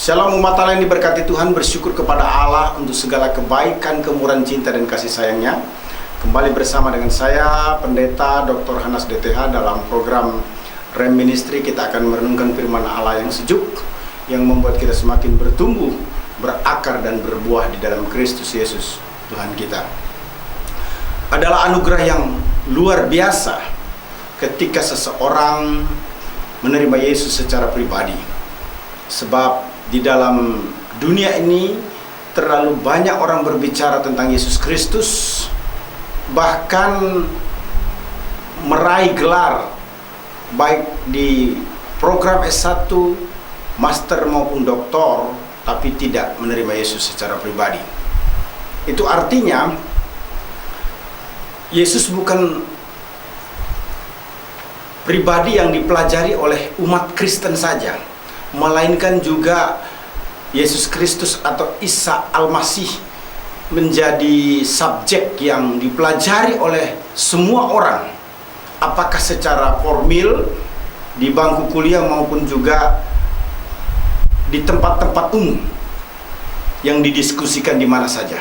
Shalom umat Allah yang diberkati Tuhan, bersyukur kepada Allah untuk segala kebaikan, kemurahan cinta dan kasih sayangnya. Kembali bersama dengan saya, Pendeta Dr. Hanas DTH dalam program Rem Ministry. Kita akan merenungkan firman Allah yang sejuk, yang membuat kita semakin bertumbuh, berakar dan berbuah di dalam Kristus Yesus, Tuhan kita. Adalah anugerah yang luar biasa ketika seseorang menerima Yesus secara pribadi. Sebab di dalam dunia ini terlalu banyak orang berbicara tentang Yesus Kristus, bahkan meraih gelar baik di program S1, master maupun doktor, tapi tidak menerima Yesus secara pribadi. Itu artinya Yesus bukan pribadi yang dipelajari oleh umat Kristen saja, melainkan juga Yesus Kristus atau Isa Al-Masih menjadi subjek yang dipelajari oleh semua orang, apakah secara formil di bangku kuliah maupun juga di tempat-tempat umum yang didiskusikan di mana saja.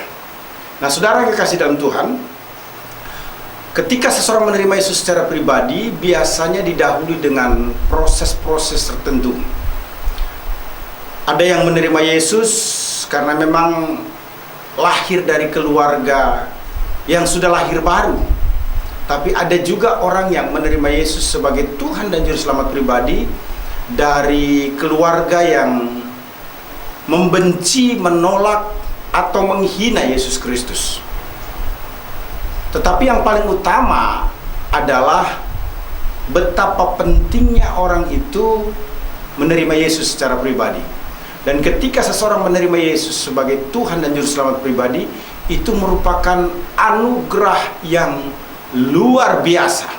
Nah, saudara yang kekasih dalam Tuhan, ketika seseorang menerima Yesus secara pribadi, biasanya didahului dengan proses-proses tertentu. Ada yang menerima Yesus karena memang lahir dari keluarga yang sudah lahir baru. Tapi ada juga orang yang menerima Yesus sebagai Tuhan dan Juru Selamat pribadi dari keluarga yang membenci, menolak, atau menghina Yesus Kristus. Tetapi yang paling utama adalah betapa pentingnya orang itu menerima Yesus secara pribadi. Dan ketika seseorang menerima Yesus sebagai Tuhan dan Juru Selamat pribadi, itu merupakan anugerah yang luar biasa.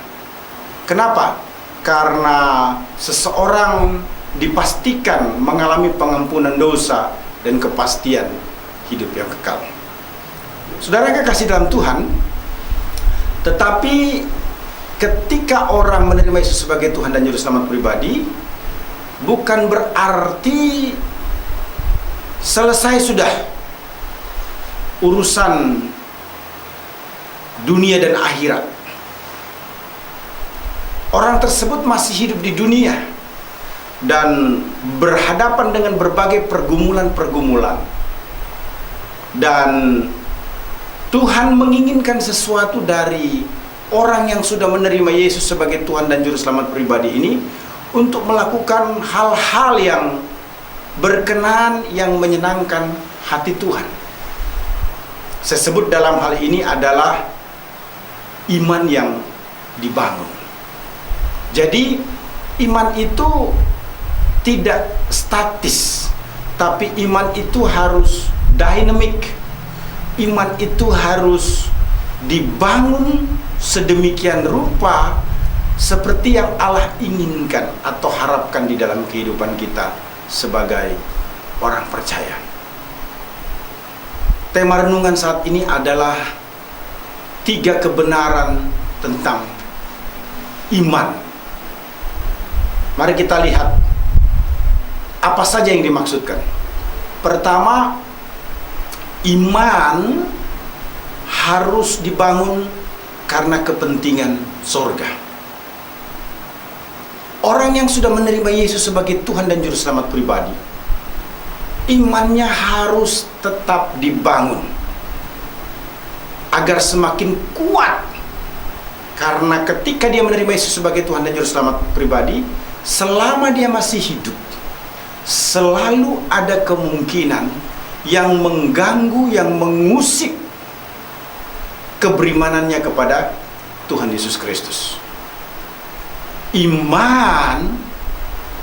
Kenapa? Karena seseorang dipastikan mengalami pengampunan dosa dan kepastian hidup yang kekal. Saudara yang kekasih dalam Tuhan, tetapi ketika orang menerima Yesus sebagai Tuhan dan Juru Selamat pribadi, bukan berarti selesai sudah urusan dunia dan akhirat. Orang tersebut masih hidup di dunia dan berhadapan dengan berbagai pergumulan-pergumulan. Dan Tuhan menginginkan sesuatu dari orang yang sudah menerima Yesus sebagai Tuhan dan Juru Selamat pribadi ini, untuk melakukan hal-hal yang berkenan, yang menyenangkan hati Tuhan. Saya sebut dalam hal ini adalah iman yang dibangun. Jadi iman itu tidak statis, tapi iman itu harus dynamic. Iman itu harus dibangun sedemikian rupa seperti yang Allah inginkan atau harapkan di dalam kehidupan kita sebagai orang percaya. Tema renungan saat ini adalah 3 kebenaran tentang iman. Mari kita lihat apa saja yang dimaksudkan. Pertama, iman harus dibangun karena kepentingan sorga. Orang yang sudah menerima Yesus sebagai Tuhan dan Juru Selamat pribadi, imannya harus tetap dibangun agar semakin kuat. Karena ketika dia menerima Yesus sebagai Tuhan dan Juru Selamat pribadi, selama dia masih hidup, selalu ada kemungkinan yang mengganggu, yang mengusik keberimanannya kepada Tuhan Yesus Kristus. Iman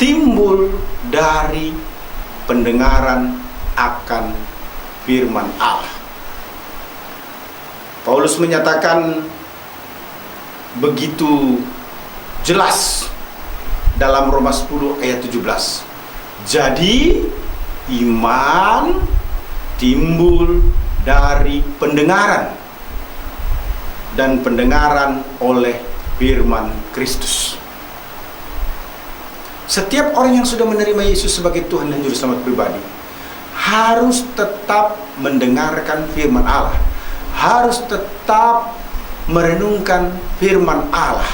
timbul dari pendengaran akan firman Allah. Paulus menyatakan begitu jelas dalam Roma 10 ayat 17. Jadi iman timbul dari pendengaran, dan pendengaran oleh firman Kristus. Setiap orang yang sudah menerima Yesus sebagai Tuhan dan Juru Selamat pribadi, harus tetap mendengarkan firman Allah, harus tetap merenungkan firman Allah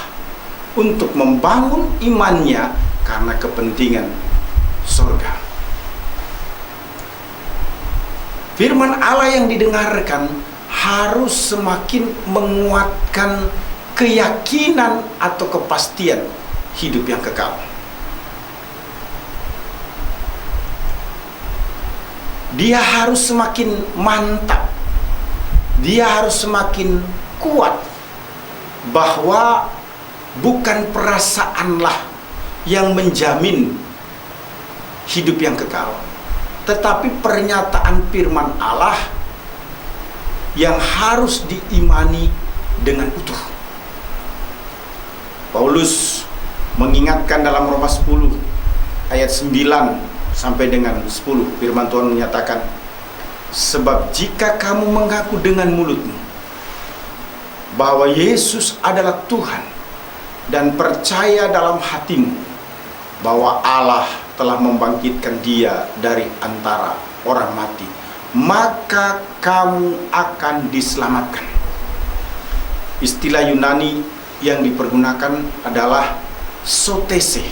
untuk membangun imannya karena kepentingan surga. Firman Allah yang didengarkan harus semakin menguatkan keyakinan atau kepastian hidup yang kekal. Dia harus semakin mantap, dia harus semakin kuat bahwa bukan perasaanlah yang menjamin hidup yang kekal, tetapi pernyataan firman Allah yang harus diimani dengan utuh. Paulus mengingatkan dalam Roma 10 ayat 9 sampai dengan 10, firman Tuhan menyatakan, sebab jika kamu mengaku dengan mulutmu bahwa Yesus adalah Tuhan dan percaya dalam hatimu bahwa Allah telah membangkitkan Dia dari antara orang mati, maka kamu akan diselamatkan. Istilah Yunani yang dipergunakan adalah sotese,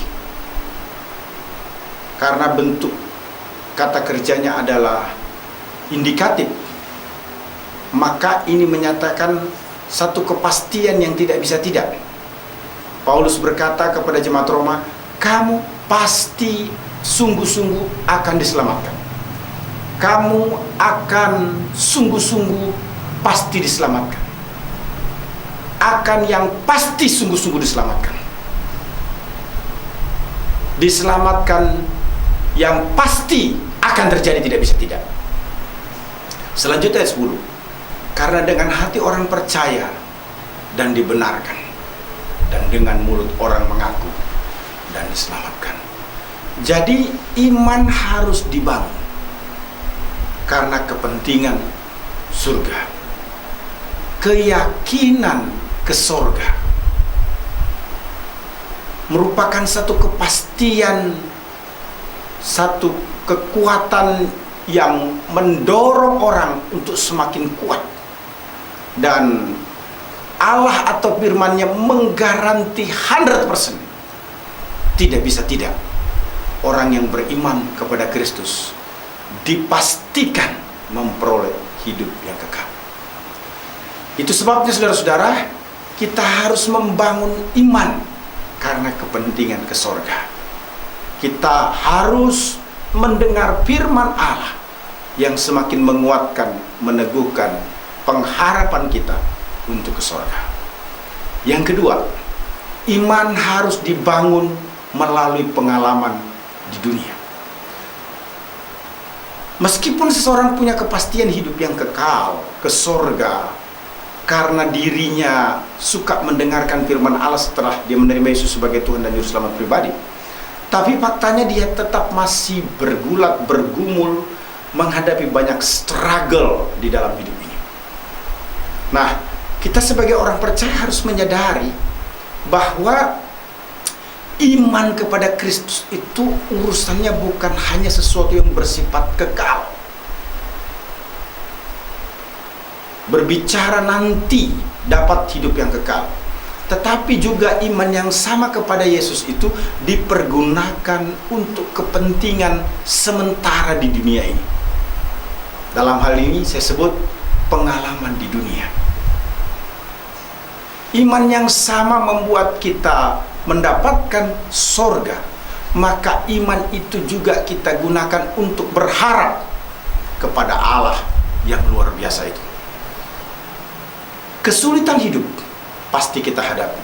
karena bentuk kata kerjanya adalah indikatif. Maka ini menyatakan satu kepastian yang tidak bisa tidak. Paulus berkata kepada jemaat Roma, kamu pasti sungguh-sungguh akan diselamatkan. Kamu akan sungguh-sungguh pasti diselamatkan. Akan yang pasti sungguh-sungguh diselamatkan. Diselamatkan yang pasti akan terjadi, tidak bisa tidak. Selanjutnya ayat 10. Karena dengan hati orang percaya dan dibenarkan, dan dengan mulut orang mengaku dan diselamatkan. Jadi iman harus dibangun karena kepentingan surga. Keyakinan ke surga merupakan satu kepastian, satu kekuatan yang mendorong orang untuk semakin kuat. Dan Allah atau firman-Nya menggaranti 100%, tidak bisa tidak, orang yang beriman kepada Kristus dipastikan memperoleh hidup yang kekal. Itu sebabnya saudara-saudara, kita harus membangun iman karena kepentingan ke surga. Kita harus mendengar firman Allah yang semakin menguatkan, meneguhkan pengharapan kita untuk ke surga. Yang kedua, iman harus dibangun melalui pengalaman di dunia. Meskipun seseorang punya kepastian hidup yang kekal, ke surga, karena dirinya suka mendengarkan firman Allah setelah dia menerima Yesus sebagai Tuhan dan Juru Selamat pribadi, tapi faktanya dia tetap masih bergulat, bergumul, menghadapi banyak struggle di dalam hidup ini. Nah, kita sebagai orang percaya harus menyadari bahwa iman kepada Kristus itu urusannya bukan hanya sesuatu yang bersifat kekal, berbicara nanti dapat hidup yang kekal, tetapi juga iman yang sama kepada Yesus itu dipergunakan untuk kepentingan sementara di dunia ini. Dalam hal ini saya sebut pengalaman di dunia. Iman yang sama membuat kita mendapatkan sorga, maka iman itu juga kita gunakan untuk berharap kepada Allah yang luar biasa itu. Kesulitan hidup pasti kita hadapi,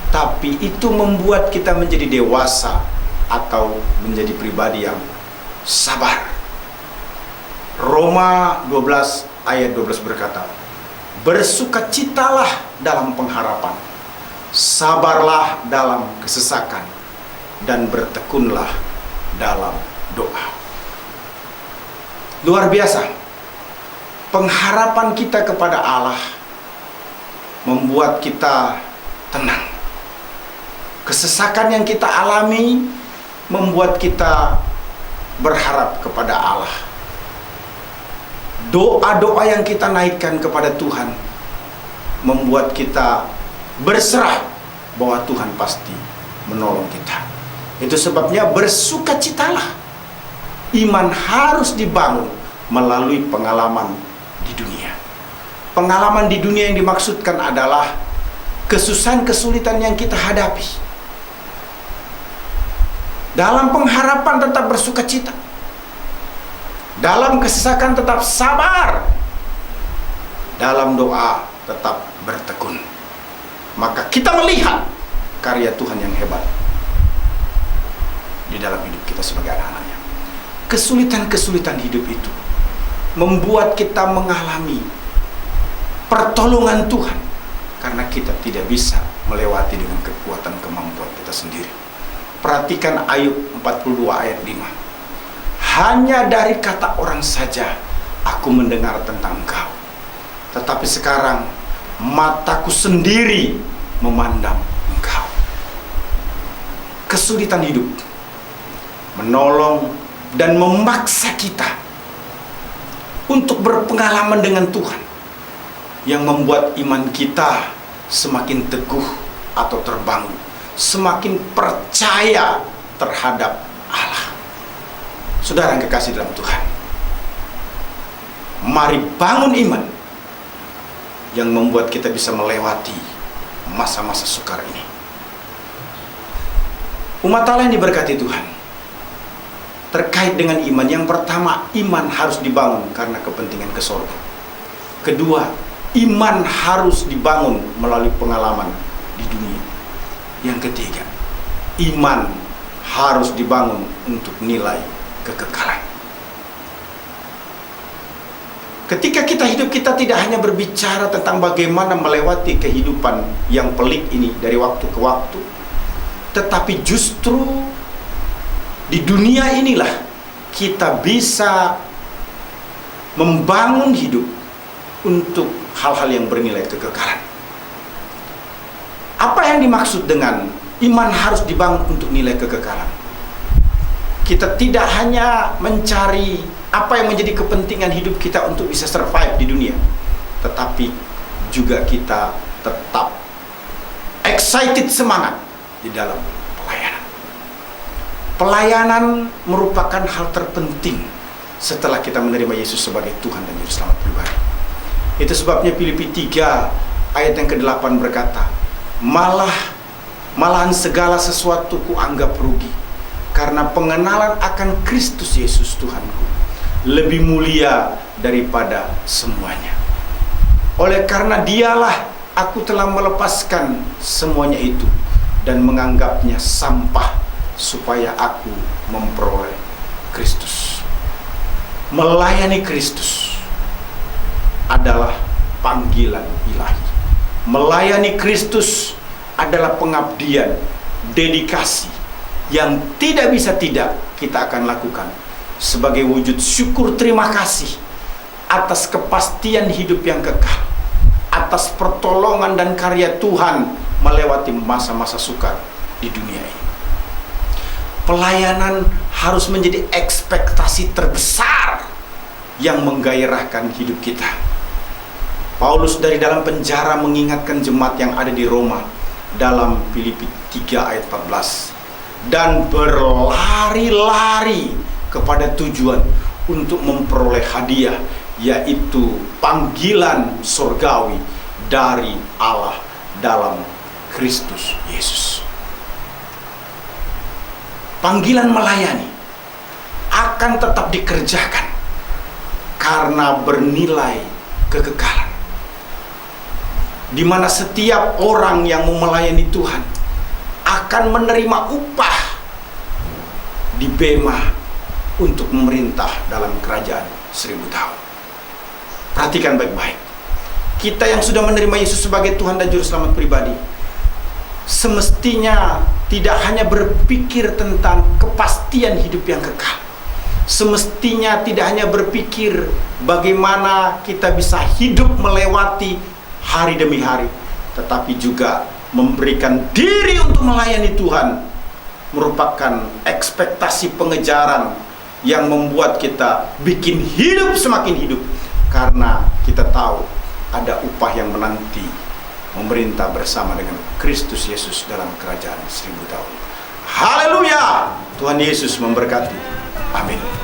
tapi itu membuat kita menjadi dewasa atau menjadi pribadi yang sabar. Roma 12 ayat 12 berkata, bersukacitalah dalam pengharapan, sabarlah dalam kesesakan, dan bertekunlah dalam doa. Luar biasa. Pengharapan kita kepada Allah membuat kita tenang. Kesesakan yang kita alami membuat kita berharap kepada Allah doa-doa yang kita naikkan kepada Tuhan membuat kita berserah bahwa Tuhan pasti menolong kita. Itu sebabnya bersukacitalah. Iman harus dibangun melalui pengalaman di dunia. Pengalaman di dunia yang dimaksudkan adalah kesusahan, kesulitan yang kita hadapi. Dalam pengharapan tetap bersukacita. Dalam kesesakan tetap sabar. Dalam doa tetap bertekun. Maka kita melihat karya Tuhan yang hebat di dalam hidup kita sebagai anak-anaknya. Kesulitan-kesulitan hidup itu membuat kita mengalami pertolongan Tuhan, karena kita tidak bisa melewati dengan kekuatan kemampuan kita sendiri. Perhatikan Ayub 42 ayat 5. Hanya dari kata orang saja aku mendengar tentang Engkau, tetapi sekarang mataku sendiri memandang Engkau. Kesulitan hidup menolong dan memaksa kita untuk berpengalaman dengan Tuhan, yang membuat iman kita semakin teguh atau terbangun, semakin percaya terhadap Allah. Saudara yang kekasih dalam Tuhan, mari bangun iman yang membuat kita bisa melewati masa-masa sukar ini. Umat Allah yang diberkati Tuhan, terkait dengan iman, yang pertama, iman harus dibangun karena kepentingan ke sorga. Kedua, iman harus dibangun melalui pengalaman di dunia. Yang ketiga, iman harus dibangun untuk nilai kekekalan. Ketika kita hidup, kita tidak hanya berbicara tentang bagaimana melewati kehidupan yang pelik ini dari waktu ke waktu, tetapi justru di dunia inilah kita bisa membangun hidup untuk hal-hal yang bernilai kekekalan. Apa yang dimaksud dengan iman harus dibangun untuk nilai kekekalan? Kita tidak hanya mencari apa yang menjadi kepentingan hidup kita untuk bisa survive di dunia, tetapi juga kita tetap excited, semangat di dalam pelayanan. Pelayanan merupakan hal terpenting setelah kita menerima Yesus sebagai Tuhan dan Juru Selamat pribadi. Itu sebabnya Filipi 3 ayat yang ke-8 berkata, malahan segala sesuatu kuanggap rugi, karena pengenalan akan Kristus Yesus Tuhanku lebih mulia daripada semuanya. Oleh karena Dialah aku telah melepaskan semuanya itu dan menganggapnya sampah, supaya aku memperoleh Kristus. Melayani Kristus adalah panggilan ilahi. Melayani Kristus adalah pengabdian, dedikasi yang tidak bisa tidak kita akan lakukan sebagai wujud syukur terima kasih atas kepastian hidup yang kekal, atas pertolongan dan karya Tuhan melewati masa-masa sukar di dunia ini. Pelayanan harus menjadi ekspektasi terbesar yang menggairahkan hidup kita. Paulus dari dalam penjara mengingatkan jemaat yang ada di Roma dalam Filipi 3 ayat 14, dan berlari-lari kepada tujuan untuk memperoleh hadiah, yaitu panggilan surgawi dari Allah dalam Kristus Yesus. Panggilan melayani akan tetap dikerjakan karena bernilai kekekalan, di mana setiap orang yang mau melayani Tuhan akan menerima upah di bema untuk memerintah dalam kerajaan 1000 tahun. Perhatikan baik-baik. Kita yang sudah menerima Yesus sebagai Tuhan dan Juru Selamat pribadi, semestinya tidak hanya berpikir tentang kepastian hidup yang kekal. Semestinya tidak hanya berpikir bagaimana kita bisa hidup melewati hari demi hari, tetapi juga memberikan diri untuk melayani Tuhan merupakan ekspektasi pengejaran yang membuat kita bikin hidup semakin hidup, karena kita tahu ada upah yang menanti memerintah bersama dengan Kristus Yesus dalam kerajaan 1000 tahun. Haleluya! Tuhan Yesus memberkati. Amin.